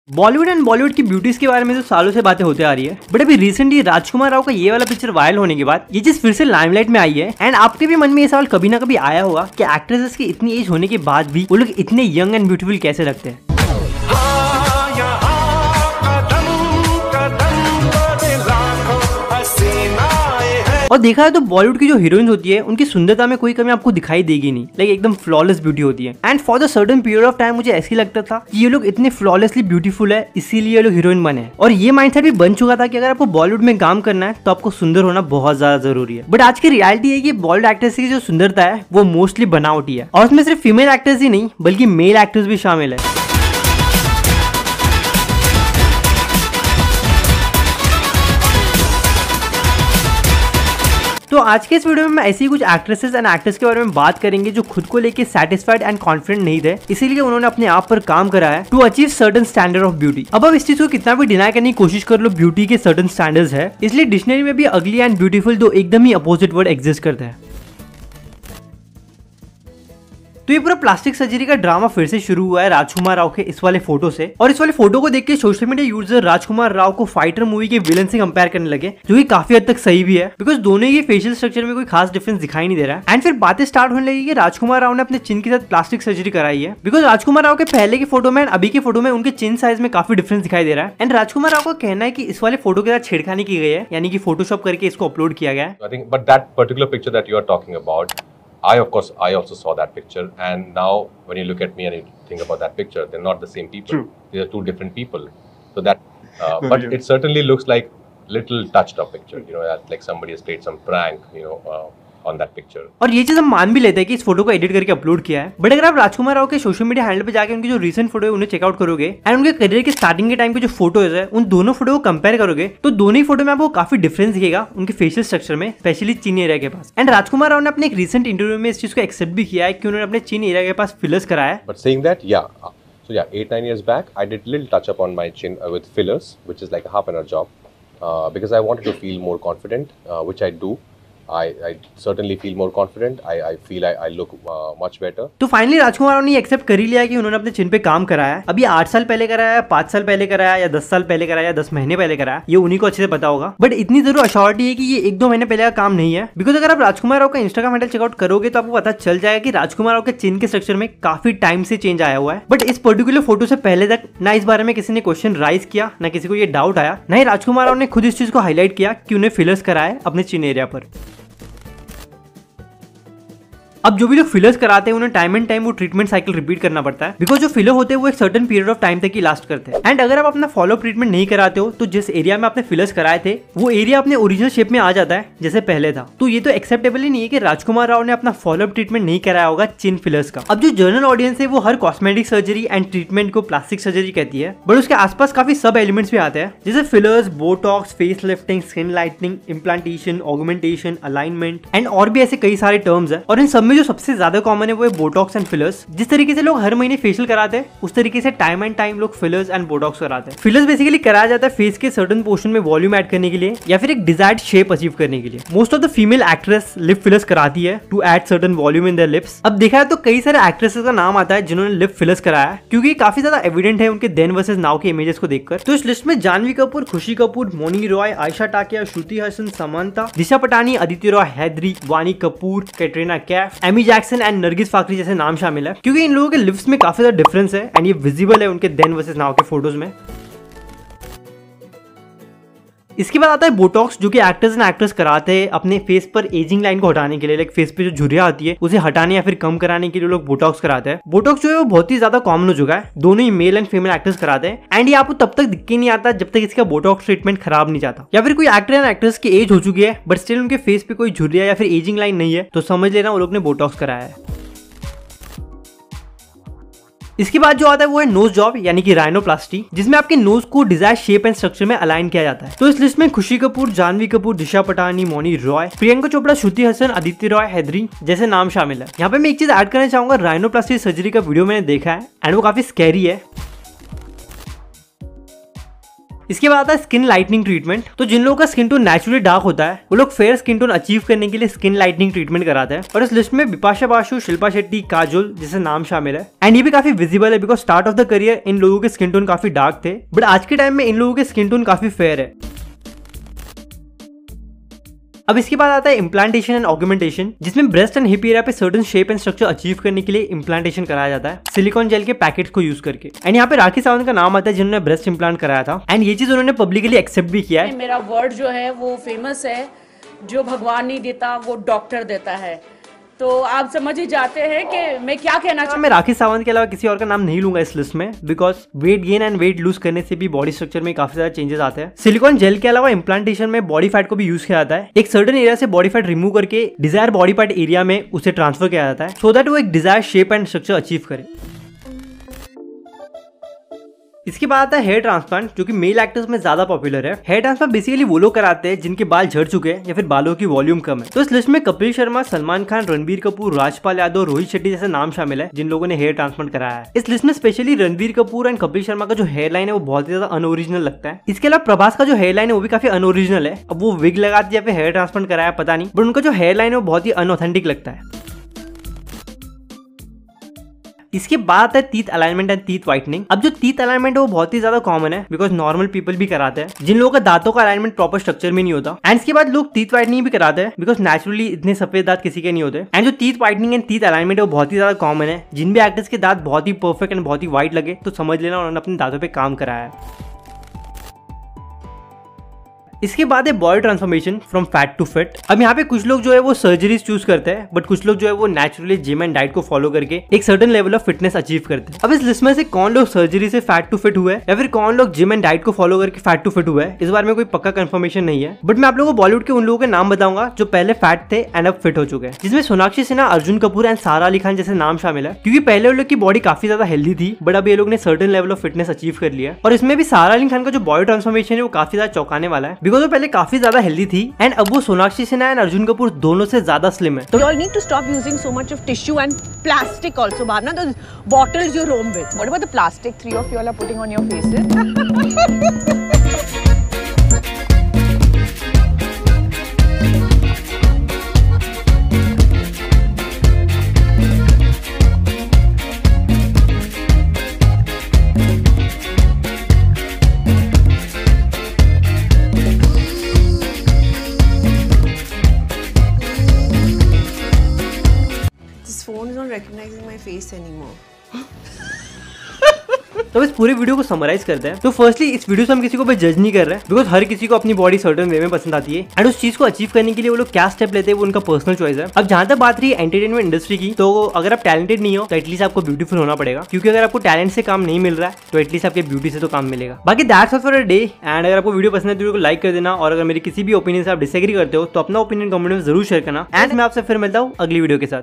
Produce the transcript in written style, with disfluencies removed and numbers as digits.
Bollywood and Bollywood की beauties के बारे में तो सालों से बातें होते आ रही है, बट अभी रिसेंटली राजकुमार राव का ये वाला पिक्चर वायरल होने के बाद ये चीज फिर से लाइमलाइट में आई है। एंड आपके भी मन में ये सवाल कभी ना कभी आया होगा कि एक्ट्रेसेस की इतनी एज होने के बाद भी वो लोग इतने यंग एंड ब्यूटीफुल कैसे लगते हैं। और देखा है तो बॉलीवुड की जो हीरोइंस होती है उनकी सुंदरता में कोई कमी आपको दिखाई देगी नहीं, लाइक एकदम फ्लॉलेस ब्यूटी होती है। And for the certain period of time मुझे ऐसी लगता था कि ये लोग इतने फ्लॉलेसली ब्यूटीफुल है इसीलिए ये लोग हीरोइन बने। और ये माइंडसेट भी बन चुका था कि अगर आपको बॉलीवुड में काम करना है तो आपको सुंदर होना बहुत ज्यादा जरूरी है। बट आज की रियलिटी है कि बॉलीवुड एक्ट्रेस की जो सुंदरता है वो मोस्टली बनावटी है, और उसमें सिर्फ फीमेल एक्ट्रेस ही नहीं बल्कि मेल एक्ट्रेस भी शामिल है। तो आज के इस वीडियो में ऐसी कुछ एक्ट्रेसेस एंड एक्टर्स के बारे में बात करेंगे जो खुद को लेके सेटिस्फाइड एंड कॉन्फिडेंट नहीं थे, इसीलिए उन्होंने अपने आप पर काम करा है to achieve certain standard of beauty. अब इस चीज को कितना भी डिनाई करने की कोशिश कर लो, ब्यूटी के सर्टेन स्टैंडर्ड्स है, इसलिए डिक्शनरी में भी अगली एंड ब्यूटीफुल दो एकदम ही अपोजिट वर्ड एग्जिस्ट करते हैं। तो ये पूरा प्लास्टिक सर्जरी का ड्रामा फिर से शुरू हुआ है राजकुमार राव के इस वाले फोटो से। और इस वाले फोटो को देख के सोशल मीडिया यूजर राजकुमार राव को फाइटर मूवी के विलन से कंपेयर करने लगे, जो कि काफी हद तक सही भी है, बिकॉज दोनों के फेशियल स्ट्रक्चर में कोई खास डिफरेंस दिखाई नहीं दे रहा है। एंड फिर बातें स्टार्ट होने लगी कि राजकुमार राव ने अपने चिन के साथ प्लास्टिक सर्जरी कराई है, बिकॉज राजकुमार राव के पहले की फोटो में अभी की फोटो में उनके चिन साइज में काफी डिफरेंस दिखाई दे रहा है। एंड राजकुमार राव का कहना है कि इस वाले फोटो के साथ छेड़खानी की गई है, यानी कि फोटोशॉप करके इसको अपलोड किया गया है। But that particular picture that you are talking about, I also saw that picture, and now when you look at me and you think about that picture, they're not the same people. True. They are two different people. So that, but it certainly looks like little touched up picture. You know, like somebody has played some prank. On that picture. और ये चीज हम मान भी लेते हैं कि इस फोटो को एडिट करके अपलोड किया है, बट अगर आप राजकुमार राव के सोशल मीडिया हैंडल पे जाके उनकी जो रीसेंट फोटो है उन्हें चेकआउट करोगे एंड उनके करियर के स्टार्टिंग के टाइम के जो फोटोज है उन दोनों फोटो को कंपेयर करोगे तो दोनों ही फोटो में आपको काफी डिफरेंस दिखेगा उनके फेशियल स्ट्रक्चर में, स्पेशली चिन एरिया के पास। एंड राजकुमार राव ने अपने एक रीसेंट इंटरव्यू में इस चीज को एक्सेप्ट भी किया है कि उन्होंने अपने चिन एरिया के पास फिलर्स कराया है। But saying that, so 8-9 years back, I did little touch up on my chin with fillers, which is like a half an hour job, because I wanted to feel more confident, which I do. I certainly feel more confident. I feel I look much better. तो finally राजकुमार राव ने accept कर ही लिया कि उन्होंने अपने चिन पे काम कराया है। अभी 8 साल पहले कराया, 5 साल पहले कराया, या 10 साल पहले कराया, या 10 महीने पहले कराया, ये उन्हीं को अच्छे से पता होगा। बट इतनी जरूर अश्योरिटी है कि ये 1-2 महीने पहले का काम नहीं है, बिकॉज अगर आप राजकुमार राव का इंस्टाग्राम हैंडल चेकआउट करोगे तो आपको पता चल जाएगा कि राजकुमार राव के चिन के स्ट्रक्चर में काफी टाइम से चेंज आया हुआ है। बट इस पर्टिकुलर फोटो से पहले तक ना इस बारे में किसी ने क्वेश्चन राइज किया, ना किसी को ये डाउट आया, ना ही राजकुमार राव ने खुद इस चीज को हाईलाइट किया कि उन्हें फिलर्स कराए अपने चिन एरिया पर। अब जो भी लोग फिलर्स कराते हैं उन्हें टाइम एंड टाइम वो ट्रीटमेंट साइकिल रिपीट करना पड़ता है, बिकॉज जो फिलर होते हैं वो एक सर्टेन पीरियड ऑफ टाइम तक ही लास्ट करते हैं। एंड अगर आप अपना फॉलो ट्रीटमेंट नहीं कराते हो तो जिस एरिया में आपने फिलर्स कराए थे वो एरिया अपने ओरिजिनल शेप में आ जाता है जैसे पहले था। तो ये तो एक्सेप्टेबल ही नहीं है कि राजकुमार राव ने अपना फॉलो ट्रीटमेंट नहीं कराया होगा चिन फिलर्स का। अब जो जनरल ऑडियंस है वो हर कॉस्मेटिक सर्जरी एंड ट्रीटमेंट को प्लास्टिक सर्जरी कहती है, बट उसके आसपास काफी सब एलिमेंट्स भी आते हैं, जैसे fillers, Botox, face lifting, skin lightening, implantation, augmentation, alignment and और भी ऐसे कई सारे टर्म्स है। और इन सब में जो सबसे ज्यादा कॉमन है वो है बोटॉक्स एंड फिलर्स। जिस तरीके से लोग हर महीने फेशियल कराते हैं उस तरीके से टाइम एंड टाइम लोग फिलर्स एंड बोटॉक्स कराते हैं। फिलर्स बेसिकली कराया जाता है फेस के सर्टेन पोर्शन में वॉल्यूम ऐड करने के लिए या फिर एक डिजायर्ड शेप अचीव करने के लिए। Most of the female actress lip fillers कराती है to add certain volume in their lips. अब देखा है तो कई सारे एक्ट्रेसेस का नाम आता है जिन्होंने लिप फिलर्स कराया है, क्योंकि काफी ज्यादा एविडेंट है उनके देन वर्सेस नाउ के इमेजेस को देखकर। तो इस लिस्ट में जानवी कपूर, खुशी कपूर, मोनी रॉय, आयशा टाकिया, श्रुति हसन, समंता, दिशा Patani, Aditi Rao Hydari, Vaani Kapoor, Katrina Kaif, Amy Jackson and Nargis Fakhri जैसे नाम शामिल है, क्योंकि इन लोगों के लिप्स में काफी ज्यादा डिफरेंस है एंड ये विजिबल है उनके देन वर्सेस नाउ के फोटोज में। इसके बाद आता है बोटॉक्स, जो कि एक्टर्स एंड एक्ट्रेस कराते हैं अपने फेस पर एजिंग लाइन को हटाने के लिए, लाइक फेस पे जो झुर्रियां आती है उसे हटाने या फिर कम कराने के लिए लोग बोटॉक्स कराते हैं। बोटॉक्स जो है वो बहुत ही ज्यादा कॉमन हो चुका है, दोनों ही मेल एंड फीमेल एक्टर्स कराते हैं। एंड ये आपको तब तक दिख के नहीं आता जब तक इसका बोटॉक्स ट्रीटमेंट खराब नहीं जाता, या फिर कोई एक्टर एंड एक्ट्रेस की एज हो चुकी है बट स्टिल उनके फेस पे कोई झुर्रिया या फिर एजिंग लाइन नहीं है तो समझ लेना वो लोग ने बोटॉक्स कराया है। इसके बाद जो आता है वो है नोज जॉब यानी कि राइनोप्लास्टी, जिसमें आपके नोज को डिजायर शेप एंड स्ट्रक्चर में अलाइन किया जाता है। तो इस लिस्ट में खुशी कपूर, जानवी कपूर, दिशा पटानी, मोनी रॉय, प्रियंका चोपड़ा, श्रुति हसन, अदिति रॉय हैदरी जैसे नाम शामिल है। यहाँ पे मैं एक चीज ऐड करना चाहूंगा, राइनोप्लास्टी सर्जरी का वीडियो मैंने देखा है एंड वो काफी स्कैरी है। इसके बाद आता है स्किन लाइटनिंग ट्रीटमेंट। तो जिन लोगों का स्किन टोन नेचुरली डार्क होता है वो लोग फेयर स्किन टोन अचीव करने के लिए स्किन लाइटनिंग ट्रीटमेंट कराते हैं। और इस लिस्ट में बिपाशा बासु, शिल्पा शेट्टी, काजोल जैसे नाम शामिल है। एंड ये भी काफी विजिबल है because start of the career in लोगों के स्किन टोन काफी डार्क थे, बट आज के टाइम में इन लोगों के स्किन टोन काफी फेयर है। अब इसके बाद आता है इम्प्लांटेशन एंड ऑगमेंटेशन, जिसमें ब्रेस्ट एंड हिप एरिया पे certain shape and structure achieve करने के लिए इम्प्लांटेशन कराया जाता है सिलिकॉन जेल के पैकेट्स को यूज करके। एंड यहाँ पे राखी सावंत का नाम आता है जिन्होंने ब्रेस्ट इम्प्लांट कराया था एंड ये चीज उन्होंने पब्लिकली एक्सेप्ट भी किया है। मेरा वर्ड जो है वो फेमस है, जो भगवान नहीं देता वो डॉक्टर देता है, तो आप समझ ही जाते हैं कि मैं क्या कहना चाहूँ। मैं राखी सावंत के अलावा किसी और का नाम नहीं लूंगा इस लिस्ट में because weight gain and weight lose करने से भी बॉडी स्ट्रक्चर में काफी ज्यादा चेंजेस आते हैं। सिलिकॉन जेल के अलावा इम्प्लांटेशन में बॉडी फैट को भी यूज किया जाता है। एक सर्टेन एरिया से बॉडी फैट रिमूव करके डिजायर बॉडी पार्ट एरिया में उसे ट्रांसफर किया जाता है सो दैट वो एक desire shape and structure achieve करे। इसके बाद आता है हेयर ट्रांसप्लांट, जो कि मेल एक्टर्स में ज्यादा पॉपुलर है। हेयर ट्रांसप्लांट बेसिकली वो लोग कराते हैं जिनके बाल झड़ चुके हैं या फिर बालों की वॉल्यूम कम है। तो इस लिस्ट में कपिल शर्मा, सलमान खान, रणबीर कपूर, राजपाल यादव, रोहित शेट्टी जैसे नाम शामिल है जिन लोगों ने हेयर ट्रांसप्लांट कराया है। इस लिस्ट में स्पेशली रणबीर कपूर एंड कपिल शर्मा का जो हेयर लाइन है वो बहुत ही ज्यादा अनओरिजिनल लगता है। इसके अलावा प्रभास का जो हेयर लाइन है वो भी काफी अनओरिजिनल है। अब वो विग लगाती है या फिर हेयर ट्रांसप्लांट कराया पता नहीं, बट उनका जो हेयर लाइन है वो बहुत ही अनऑथेंटिक लगता है। इसके बाद है teeth alignment and teeth whitening. अब जो टीथ अलाइनमेंट है वो बहुत ही ज्यादा कॉमन है बिकॉज नॉर्मल पीपल भी कराते हैं जिन लोगों का दांतों का अलाइनमेंट प्रॉपर स्ट्रक्चर में नहीं होता। एंड इसके बाद लोग टीथ व्हाइटनिंग भी कराते हैं बिकॉज नेचुरली इतने सफेद दांत किसी के नहीं होते। एंड जो teeth whitening and teeth alignment है वो बहुत ही ज्यादा कॉमन है। जिन भी एक्टर्स के दांत बहुत ही परफेक्ट एंड बहुत ही व्हाइट लगे तो समझ लेना उन्होंने अपने दांतों पे काम कराया है। इसके बाद है body transformation from fat to fit. अब यहाँ पे कुछ लोग जो है वो सर्जरीज चूज करते हैं बट कुछ लोग जो है वो नेचुरली जिम एंड डाइट को फॉलो करके एक certain level of fitness achieve करते हैं। अब इस लिस्ट में से कौन लोग सर्जरी से फैट टू फिट हुए या फिर कौन लोग जिम एंड डाइट को फॉलो करके फैट टू फिट हुए इस बारे में कोई पक्का कंफर्मेशन नहीं है, बट मैं आप लोगों को बॉलीवुड के उन लोगों के नाम बताऊंगा जो पहले फैट थे एंड अब फिट हो चुके हैं, जिसमें सोनाक्षी सिन्हा, अर्जुन कपूर एंड सारा अली खान जैसे नाम शामिल है। क्योंकि पहले उन लोग की बॉडी काफी ज्यादा हेल्दी थी बट अब ये लोग ने certain level of fitness achieve कर लिया। और इसमें भी सारा अली खान का जो बॉडी ट्रांसफॉर्मेशन है वो काफी ज्यादा चौंकाने वाला है बिकॉज वो पहले काफी ज्यादा हेल्दी थी एंड अब वो सोनाक्षी सिन्हा एंड अर्जुन कपूर दोनों से ज्यादा स्लिम है। You all need to stop using so much of tissue and plastic also, Bhavna. Those bottles you roam with. What about the plastic 3 of you all are putting on your faces? Phone is not recognizing my face anymore. तो इस पूरे video को summarise करते हैं। तो firstly इस video से हम किसी को भी जज नहीं कर रहे हैं बिकॉज हर किसी को अपनी बॉडी सर्टेन वे में पसंद आती है एंड उस चीज को अचीव करने के लिए वो लोग क्या स्टेप लेते हैं वो उनका पर्सनल चॉइस है। अब जहां तक बात रही एंटरटेनमेंट इंडस्ट्री की, तो अगर आप टैलेंटेड नहीं हो तो एटलीस्ट आपको ब्यूटीफुल होना पड़ेगा, क्योंकि अगर आपको टैलेंट से काम नहीं मिल रहा है तो एटलीस्ट आपके ब्यूटी से तो काम मिलेगा। बाकी that's all for a day. And अगर आपको वीडियो पसंद है तो वीडियो को लाइक कर देना और अगर मेरी किसी भी ओपिनियन से आप डिसएग्री करते हो तो अपना ओपिनियन कमेंट में जरूर शेयर करना। एंड मैं आपसे फिर मिलता हूँ अगली वीडियो के साथ।